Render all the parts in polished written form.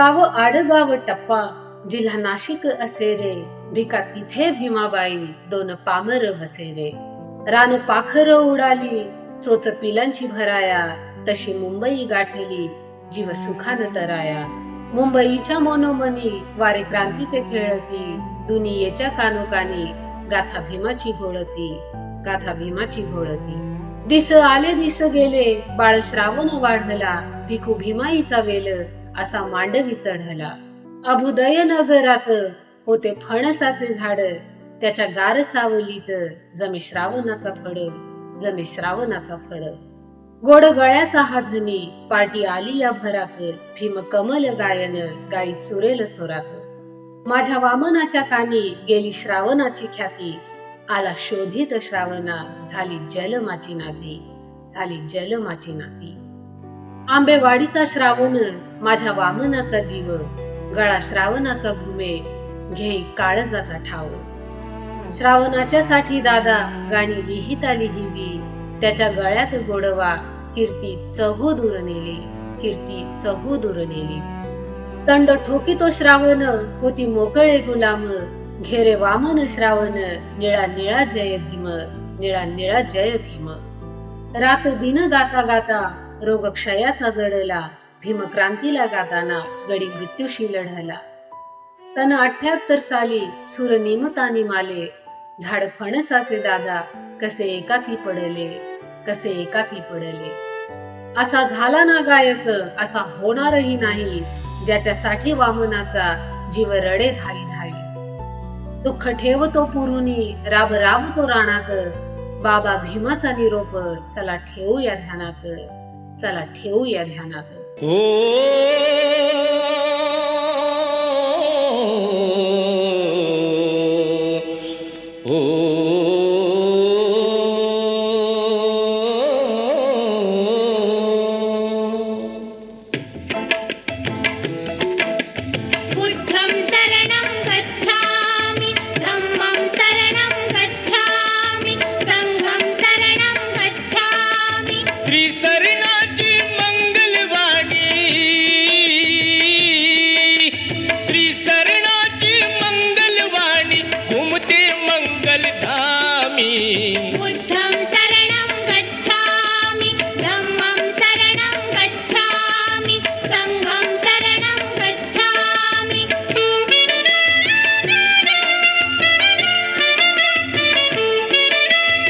गाव आडगाव टप्पा जिल्हा नाशिक असे रे, भिका तिथे भीमाबाई दोन पामर बसे रे. रान पाखर उडाली चोच पिलांची भराया, तशी मुंबई गाठली जीव सुखान तराया. मुंबईच्या मनोमनी वारे क्रांतीचे खेळती, दुनियेच्या कानोकानी गाथा भीमाची घोळती, गाथा भीमाची घोळती. दिस आले दिस गेले बाळ श्रावण वाढला, भिकू भीमाईचा वेल असा मांडवी चढला. अभुदय नगरात होते फणसाचे झाड, त्याच्या गार सावलीत जमे श्रावणाचा फड, जमे श्रावणाचा फड. गोड गळ्याचा हा धनी पार्टी आली या भरात, भीम कमल गायन गाई सुरेल सुरात. माझ्या वामनाच्या कानी गेली श्रावणाची ख्याती, आला शोधित श्रावणा झाली जलमाची नाती, झाली जलमाची नाती. आंबेवाडीचा श्रावण माझ्या वामनाचा जीव, गळा श्रावणाचा घुमे घेई काळजाचा ठाव. श्रावणाच्या साठी दादा गाणी लिहिता लिहिली, त्याच्या गळ्यात गोडवा कीर्ती चहू दूर नेली, कीर्ती चहू दूर नेली. तंड ठोकितो श्रावण होती मोकळे गुलाम, घेरे वामन श्रावण निळा निळा जय भीम, निळा निळा जय भीम. रात दिन गाता गाता रोग क्षयाचा जडला, भीम क्रांतीला गाताना गडी मृत्यूशी लढला. सन 78 साली सूर निमतानी माले, झाड फणसाचे दादा कसे एकाकी पडले, कसे एकाकी पडले. असा झाला ना गायक असा होणारही नाही, ज्याच्यासाठी वामनाचा जीव रडे धाई धाई. दुःख ठेवतो पुरुनी राब राबतो रानात, बाबा भीमाचा निरोप चला ठेवूया ध्यानात, चला ठेवूया ध्यानात.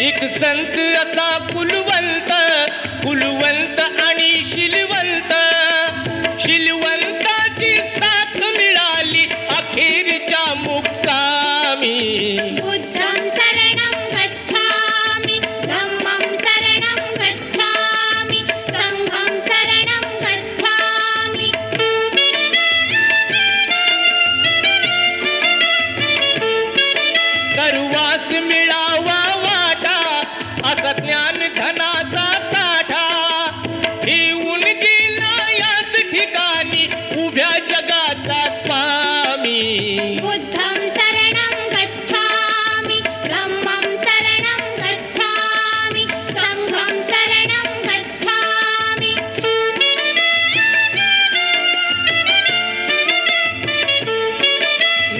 एक संत असा कुलवंत, कुलवंत आणि शिलवंत, शिलवंताची साथ मिळाली अखेरच्या मुक्कामी. बुद्धं शरणं गच्छामि, धम्मं शरणं गच्छामि, संघं शरणं गच्छामि. सर्वास मिळावा असा ज्ञान धनाचा साठा, येऊन गेला याच ठिकाणी उभ्या जगाचा स्वामी. बुद्धं शरणं गच्छामि, धम्मं शरणं गच्छामि, संघं शरणं गच्छामि.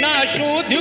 ना शोध